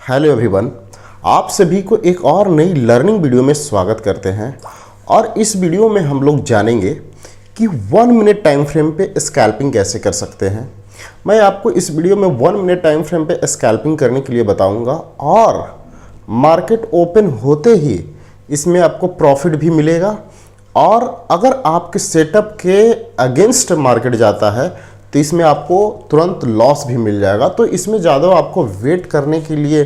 Hello everyone, आप सभी को एक और नई लर्निंग वीडियो में स्वागत करते हैं। और इस वीडियो में हम लोग जानेंगे कि 1 मिनट टाइम फ्रेम पे स्कैल्पिंग कैसे कर सकते हैं। मैं आपको इस वीडियो में 1 मिनट टाइम फ्रेम पे स्कैल्पिंग करने के लिए बताऊंगा और मार्केट ओपन होते ही इसमें आपको प्रॉफिट भी मिलेगा। और अगर आपके सेटअप के अगेंस्ट मार्केट जाता है तो इसमें आपको तुरंत लॉस भी मिल जाएगा। तो इसमें ज़्यादा आपको वेट करने के लिए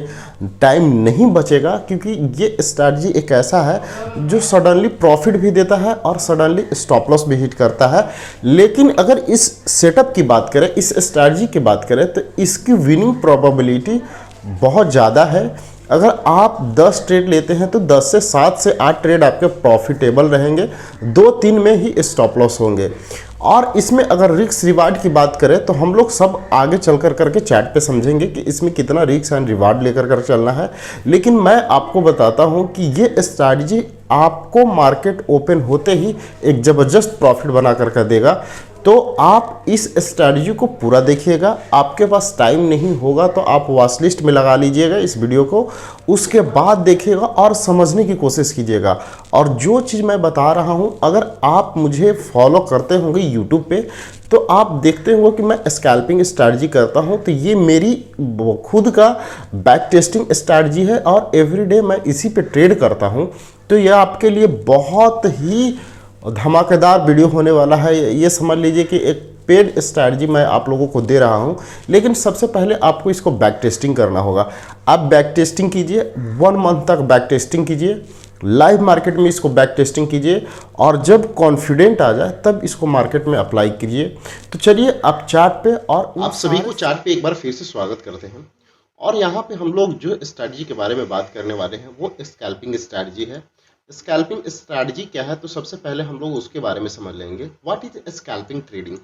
टाइम नहीं बचेगा, क्योंकि ये स्ट्रैटेजी एक ऐसा है जो सडनली प्रॉफिट भी देता है और सडनली स्टॉप लॉस भी हिट करता है। लेकिन अगर इस सेटअप की बात करें, इस स्ट्रैटेजी की बात करें, तो इसकी विनिंग प्रोबेबिलिटी बहुत ज़्यादा है। अगर आप 10 ट्रेड लेते हैं तो 10 से 7 से 8 ट्रेड आपके प्रॉफिटेबल रहेंगे, 2-3 में ही स्टॉप लॉस होंगे। और इसमें अगर रिस्क रिवार्ड की बात करें तो हम लोग सब आगे चल करके चैट पे समझेंगे कि इसमें कितना रिस्क एंड रिवार्ड लेकर चलना है। लेकिन मैं आपको बताता हूं कि ये स्ट्रैटेजी आपको मार्केट ओपन होते ही एक ज़बरदस्त प्रॉफिट बना कर देगा। तो आप इस स्ट्रैटेजी को पूरा देखिएगा। आपके पास टाइम नहीं होगा तो आप वॉच लिस्ट में लगा लीजिएगा इस वीडियो को, उसके बाद देखिएगा और समझने की कोशिश कीजिएगा। और जो चीज़ मैं बता रहा हूं, अगर आप मुझे फॉलो करते होंगे यूट्यूब पे तो आप देखते होंगे कि मैं स्कैल्पिंग स्ट्रैटेजी करता हूं। तो ये मेरी खुद का बैक टेस्टिंग स्ट्रैटेजी है और एवरीडे मैं इसी पे ट्रेड करता हूं। तो यह आपके लिए बहुत ही धमाकेदार वीडियो होने वाला है। ये समझ लीजिए कि एक पेड स्ट्रैटेजी मैं आप लोगों को दे रहा हूं। लेकिन सबसे पहले आपको इसको बैक टेस्टिंग करना होगा। आप बैक टेस्टिंग कीजिए, 1 मंथ तक बैक टेस्टिंग कीजिए, लाइव मार्केट में इसको बैक टेस्टिंग कीजिए और जब कॉन्फिडेंट आ जाए तब इसको मार्केट में अप्लाई कीजिए। तो चलिए आप चार्ट पे, और आप सभी को चार्ट पे एक बार फिर से स्वागत करते हैं। और यहाँ पे हम लोग जो स्ट्रैटेजी के बारे में बात करने वाले हैं वो स्कैल्पिंग स्ट्रैटेजी है। स्कैल्पिंग स्ट्रैटेजी क्या है, तो सबसे पहले हम लोग उसके बारे में समझ लेंगे। What is scalping trading?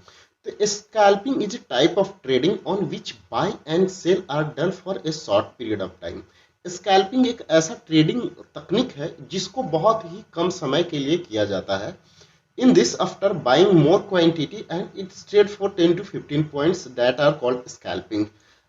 तो scalping is a type of trading on which buy and sell are done for a short period of time. Scalping एक ऐसा ट्रेडिंग तकनीक है जिसको बहुत ही कम समय के लिए किया जाता है। In this after buying more quantity and it's trade for 10 to 15 points that are called scalping.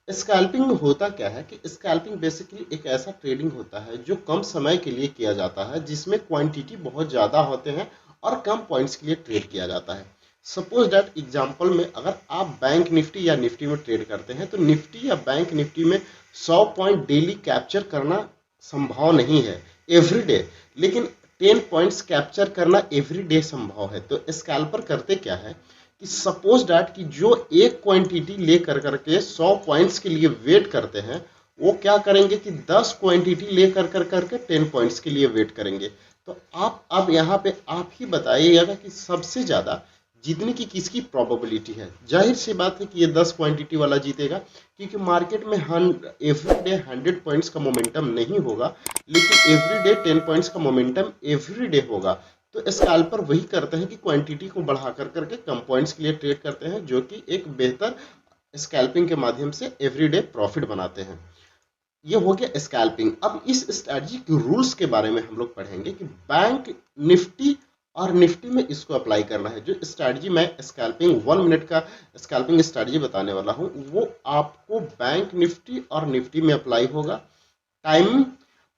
Scalping में होता क्या है कि स्कैल्पिंग बेसिकली एक ऐसा ट्रेडिंग होता है जो कम समय के लिए किया जाता है, जिसमें क्वांटिटी बहुत ज़्यादा होते हैं और कम पॉइंट्स के लिए ट्रेड किया जाता है। सपोज दैट एग्जांपल में अगर आप बैंक निफ्टी या निफ्टी में ट्रेड करते हैं तो निफ्टी या बैंक निफ्टी में 100 पॉइंट डेली कैप्चर करना संभव नहीं है एवरीडे, लेकिन 10 पॉइंट्स कैप्चर करना एवरीडे संभव है। तो स्कैल्पर करते क्या है कि सपोज डैट कि जो एक क्वांटिटी ले करके 100 पॉइंट्स के लिए वेट करते हैं, वो क्या करेंगे कि 10 क्वांटिटी ले करके 10 पॉइंट्स के लिए वेट करेंगे। तो आप अब यहाँ पे आप ही बताइएगा कि सबसे ज़्यादा जीतने की किसकी प्रोबेबिलिटी है। जाहिर सी बात है कि ये 10 क्वांटिटी वाला जीतेगा, क्योंकि मार्केट में एवरीडे 100 पॉइंट्स का मोमेंटम नहीं होगा, लेकिन एवरीडे 10 पॉइंट्स का मोमेंटम एवरीडे होगा। तो स्कैल्पर वही करते हैं कि क्वांटिटी को बढ़ा करके कम पॉइंट्स के लिए ट्रेड करते हैं, जो कि एक बेहतर स्कैल्पिंग के माध्यम से एवरीडे प्रॉफिट बनाते हैं। ये हो गया स्कैल्पिंग। अब इस स्ट्रैटेजी के रूल्स के बारे में हम लोग पढ़ेंगे कि बैंक निफ्टी और निफ्टी में इसको अप्लाई करना है। जो स्ट्रैटेजी मैं स्कैल्पिंग 1 मिनट का स्कैल्पिंग स्ट्रैटेजी बताने वाला हूँ, वो आपको बैंक निफ्टी और निफ्टी में अप्लाई होगा। टाइम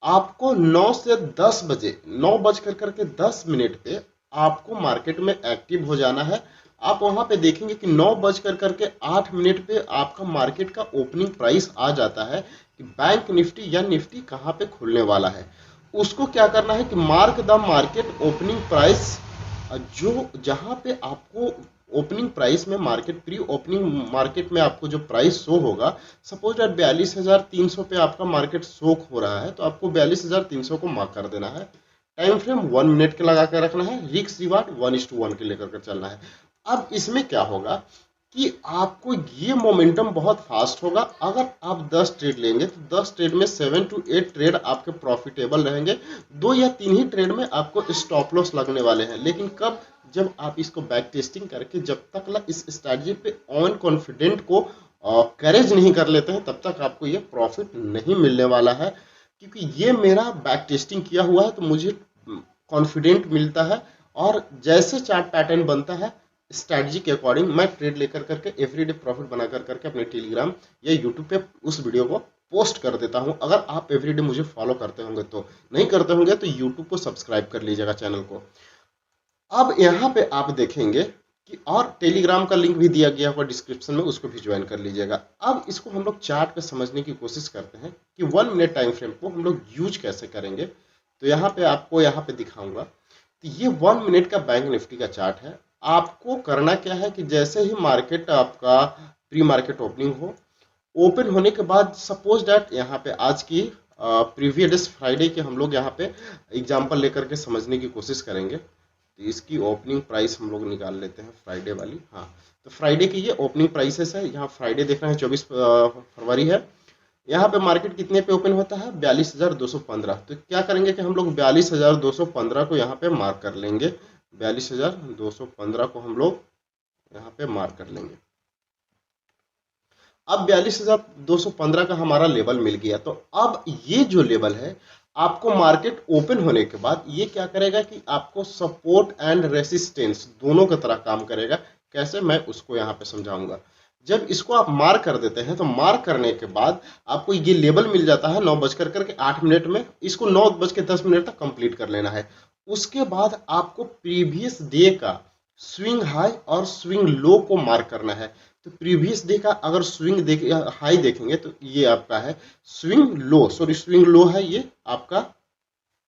आपको 9 से 10 बजे, 9 बज करके 10 मिनट पे आपको मार्केट में एक्टिव हो जाना है। आप वहां पे देखेंगे कि 9 बज करके 8 मिनट पे आपका मार्केट का ओपनिंग प्राइस आ जाता है कि बैंक निफ्टी या निफ्टी कहाँ पे खुलने वाला है। उसको क्या करना है कि mark the market opening price, जो जहां पे आपको ओपनिंग प्राइस में मार्केट प्री ओपनिंग मार्केट में आपको जो प्राइस शो होगा, सपोज दैट 42,300 पे आपका मार्केट शो हो रहा है, तो आपको 42,300 को मार्क कर देना है। टाइम फ्रेम 1 मिनट के लगा कर रखना है। रिस्क रिवार्ड 1:1 के लेकर चलना है। अब इसमें क्या होगा कि आपको ये मोमेंटम बहुत फास्ट होगा। अगर आप 10 ट्रेड लेंगे तो 10 ट्रेड में 7 to 8 ट्रेड आपके प्रॉफिटेबल रहेंगे, 2 या 3 ही ट्रेड में आपको स्टॉप लॉस लगने वाले हैं। लेकिन कब? जब आप इसको बैक टेस्टिंग करके जब तक इस स्ट्रैटेजी पे ऑन कॉन्फिडेंट को करेज नहीं कर लेते हैं, तब तक आपको ये प्रॉफिट नहीं मिलने वाला है। क्योंकि ये मेरा बैक टेस्टिंग किया हुआ है तो मुझे कॉन्फिडेंट मिलता है, और जैसे चार्ट पैटर्न बनता है स्ट्रैटेजी के अकॉर्डिंग मैं ट्रेड लेकर करके एवरीडे प्रॉफिट बना करके अपने टेलीग्राम या यूट्यूब पे उस वीडियो को पोस्ट कर देता हूं। अगर आप एवरीडे मुझे फॉलो करते होंगे तो, नहीं करते होंगे तो यूट्यूब को सब्सक्राइब कर लीजिएगा चैनल को। अब यहाँ पे आप देखेंगे कि और टेलीग्राम का लिंक भी दिया गया होगा डिस्क्रिप्शन में, उसको भी ज्वाइन कर लीजिएगा। अब इसको हम लोग चार्ट पे समझने की कोशिश करते हैं कि 1 मिनट टाइम फ्रेम को हम लोग यूज कैसे करेंगे। तो यहाँ पे आपको यहाँ पे दिखाऊंगा। तो ये 1 मिनट का बैंक निफ्टी का चार्ट है। आपको करना क्या है कि जैसे ही मार्केट आपका प्री मार्केट ओपनिंग हो, ओपन होने के बाद सपोज दैट यहाँ पे आज की प्रीवियस फ्राइडे के हम लोग यहाँ पे एग्जांपल लेकर के समझने की कोशिश करेंगे। तो इसकी ओपनिंग प्राइस हम लोग निकाल लेते हैं फ्राइडे वाली। हाँ, तो फ्राइडे की ये ओपनिंग प्राइसेस है। यहाँ फ्राइडे देख रहे हैं 24 फरवरी है। यहाँ पे मार्केट कितने पे ओपन होता है? 42,215। तो क्या करेंगे कि हम लोग 42,215 को यहाँ पे मार्क कर लेंगे। 42,215 को हम लोग यहाँ पे मार्क कर लेंगे। अब 42,215 का हमारा लेवल मिल गया। तो अब ये जो लेवल है, आपको मार्केट ओपन होने के बाद ये क्या करेगा कि आपको सपोर्ट एंड रेसिस्टेंस दोनों की तरह काम करेगा। कैसे, मैं उसको यहाँ पे समझाऊंगा। जब इसको आप मार्क कर देते हैं तो मार्क करने के बाद आपको ये लेवल मिल जाता है 9:08 में। इसको 9:10 तक कंप्लीट कर लेना है। उसके बाद आपको प्रीवियस डे का स्विंग हाई और स्विंग लो को मार्क करना है। तो प्रीवियस डे का अगर स्विंग हाई देखेंगे तो ये आपका है स्विंग लो, स्विंग लो है ये आपका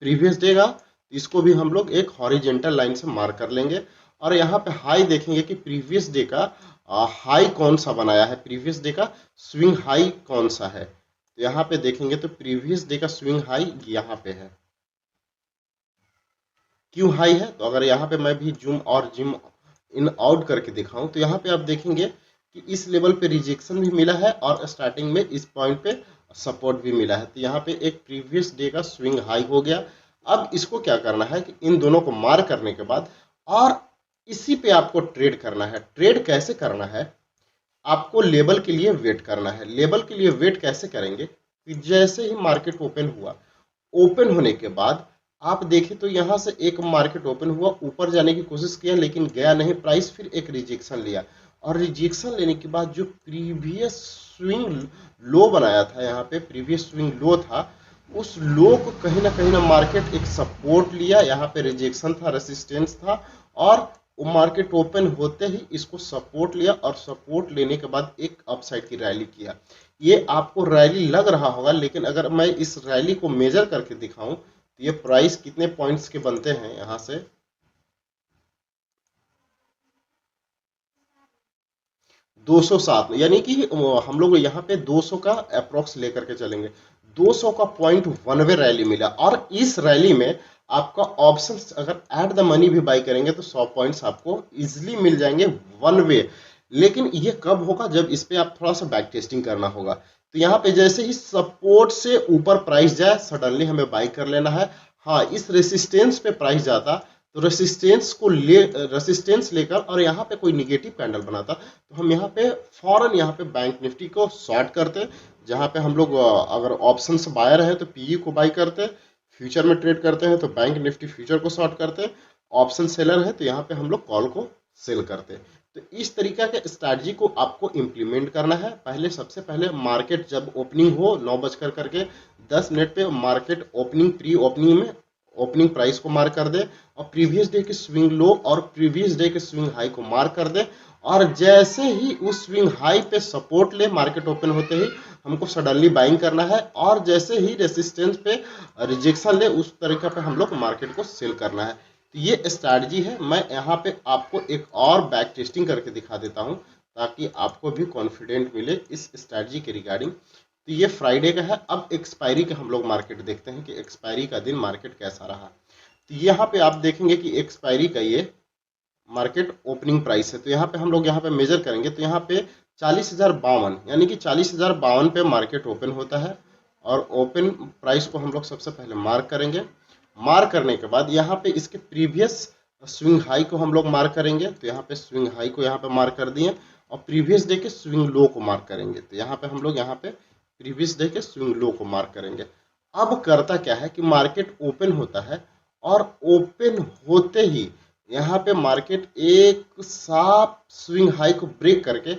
प्रीवियस डे का। इसको भी हम लोग एक हॉरिजेंटल लाइन से मार्क कर लेंगे। और यहाँ पे हाई देखेंगे कि प्रीवियस डे का हाई कौन सा बनाया है, प्रीवियस डे का स्विंग हाई कौन सा है। तो यहाँ पे देखेंगे तो प्रीवियस डे का स्विंग हाई यहाँ पे है। क्यों हाई है? तो अगर यहाँ पे मैं भी जूम और जिम इन आउट करके दिखाऊं तो यहाँ पे आप देखेंगे कि इस लेवल पे रिजेक्शन भी मिला है और स्टार्टिंग में इस पॉइंट पे सपोर्ट भी मिला है। तो यहाँ पे एक प्रीवियस डे का स्विंग हाई हो गया। अब इसको क्या करना है कि इन दोनों को मार्क करने के बाद और इसी पे आपको ट्रेड करना है। ट्रेड कैसे करना है? आपको लेवल के लिए वेट करना है। लेवल के लिए वेट कैसे करेंगे कि जैसे ही मार्केट ओपन हुआ, ओपन होने के बाद आप देखें तो यहाँ से एक मार्केट ओपन हुआ, ऊपर जाने की कोशिश किया लेकिन गया नहीं प्राइस, फिर एक रिजेक्शन लिया और रिजेक्शन लेने के बाद जो प्रीवियस स्विंग लो बनाया था, यहाँ पे प्रीवियस स्विंग लो था, उस लो को कहीं ना मार्केट एक सपोर्ट लिया। यहाँ पे रिजेक्शन था, रेसिस्टेंस था और वो मार्केट ओपन होते ही इसको सपोर्ट लिया और सपोर्ट लेने के बाद एक अपसाइड की रैली किया। ये आपको रैली लग रहा होगा, लेकिन अगर मैं इस रैली को मेजर करके दिखाऊं तो ये प्राइस कितने पॉइंट्स के बनते हैं, यहां से 207, यानी कि हम लोग यहाँ पे 200 का अप्रोक्स लेकर के चलेंगे। 200 का पॉइंट वन वे रैली मिला और इस रैली में आपका ऑप्शंस अगर एट द मनी भी बाई करेंगे तो 100 पॉइंट्स आपको इजिली मिल जाएंगे वन वे। लेकिन ये कब होगा? जब इस पे आप थोड़ा सा बैक टेस्टिंग करना होगा। तो यहाँ पे जैसे ही सपोर्ट से ऊपर प्राइस जाए, सडनली हमें बाई कर लेना है। हाँ, इस रेसिस्टेंस पे प्राइस जाता तो रेसिस्टेंस लेकर और यहाँ पे कोई निगेटिव कैंडल बनाता तो हम यहाँ पे फौरन यहाँ पे बैंक निफ्टी को शॉर्ट करते। जहाँ पे हम लोग अगर ऑप्शन से बायर है तो पीई को बाई करते, फ्यूचर में ट्रेड करते हैं तो बैंक निफ्टी फ्यूचर को शॉर्ट करते, ऑप्शन सेलर है तो यहाँ पे हम लोग कॉल को सेल करते। तो इस तरीका के स्ट्रैटेजी को आपको इम्प्लीमेंट करना है। पहले सबसे पहले मार्केट जब ओपनिंग हो 9:10 पे मार्केट ओपनिंग प्री ओपनिंग में ओपनिंग प्राइस को मार्क कर दे और प्रीवियस डे के स्विंग लो और प्रीवियस डे के स्विंग हाई को मार्क कर दे। और जैसे ही उस स्विंग हाई पे सपोर्ट ले, मार्केट ओपन होते ही हमको सडनली बाइंग करना है और जैसे ही रेसिस्टेंस पे रिजेक्शन ले, उस तरीका पे हम लोग मार्केट को सेल करना है। तो ये स्ट्रैटेजी है। मैं यहाँ पे आपको एक और बैक टेस्टिंग करके दिखा देता हूँ ताकि आपको भी कॉन्फिडेंट मिले इस स्ट्रैटेजी के रिगार्डिंग। तो ये फ्राइडे का है। अब एक्सपायरी का हम लोग मार्केट देखते हैं कि एक्सपायरी का दिन मार्केट कैसा रहा। तो यहाँ पे आप देखेंगे कि एक्सपायरी का ये मार्केट ओपनिंग प्राइस है। तो यहाँ पे हम लोग यहाँ पे मेजर करेंगे तो यहाँ पे 40,052, यानी कि 40,052 पे मार्केट ओपन होता है और ओपन प्राइस को हम लोग सबसे पहले मार्क करेंगे। मार्क करने के बाद यहाँ पे इसके प्रीवियस स्विंग हाई को हम लोग मार्क करेंगे। तो यहाँ पे स्विंग हाई को यहाँ पे मार्क कर दिए और प्रीवियस डे के स्विंग लो को मार्क करेंगे। तो यहाँ पे हम लोग यहाँ पे प्रीवियस डे के स्विंग लो को मार्क करेंगे। अब करता क्या है कि मार्केट ओपन होता है और ओपन होते ही यहाँ पे मार्केट एक साफ स्विंग हाई को ब्रेक करके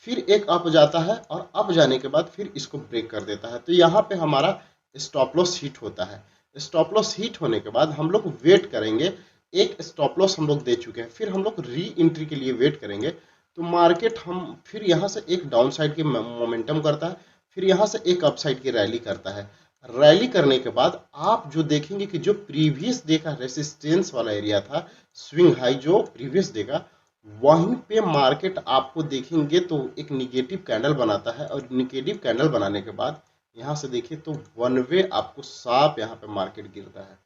फिर एक अप जाता है और अप जाने के बाद फिर इसको ब्रेक कर देता है। तो यहाँ पे हमारा स्टॉप लॉस हिट होता है। स्टॉप लॉस हिट होने के बाद हम लोग वेट करेंगे। एक स्टॉप लॉस हम लोग दे चुके हैं, फिर हम लोग री एंट्री के लिए वेट करेंगे। तो मार्केट हम फिर यहाँ से एक डाउन साइड की मोमेंटम करता है, फिर यहाँ से एक अप साइड की रैली करता है। रैली करने के बाद आप जो देखेंगे कि जो प्रीवियस डे का रेसिस्टेंस वाला एरिया था, स्विंग हाई जो प्रीवियस डे का, वहीं पे मार्केट आपको देखेंगे तो एक निगेटिव कैंडल बनाता है। और निगेटिव कैंडल बनाने के बाद यहाँ से देखिए तो वन वे आपको साफ यहाँ पे मार्केट गिरता है।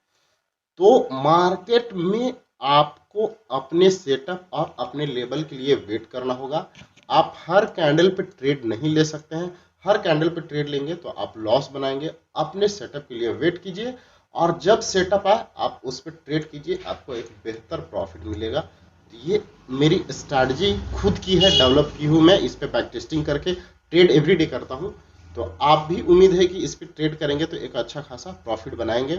तो मार्केट में आपको अपने सेटअप और अपने लेवल के लिए वेट करना होगा। आप हर कैंडल पे ट्रेड नहीं ले सकते हैं। हर कैंडल पे ट्रेड लेंगे तो आप लॉस बनाएंगे। अपने सेटअप के लिए वेट कीजिए और जब सेटअप आए आप उस पर ट्रेड कीजिए, आपको एक बेहतर प्रॉफिट मिलेगा। तो ये मेरी स्ट्रैटेजी खुद की है, डेवलप की हूँ मैं, इस पे बैक टेस्टिंग करके ट्रेड एवरीडे करता हूँ। तो आप भी उम्मीद है कि इस पे ट्रेड करेंगे तो एक अच्छा खासा प्रॉफिट बनाएंगे।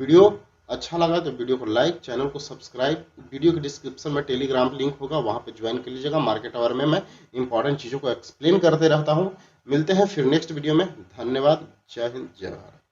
वीडियो अच्छा लगा तो वीडियो को लाइक, चैनल को सब्सक्राइब। वीडियो के डिस्क्रिप्शन में टेलीग्राम लिंक होगा, वहां पे ज्वाइन कर लीजिएगा। मार्केट आवर में मैं इंपॉर्टेंट चीज़ों को एक्सप्लेन करते रहता हूं। मिलते हैं फिर नेक्स्ट वीडियो में। धन्यवाद। जय हिंद, जय भारत।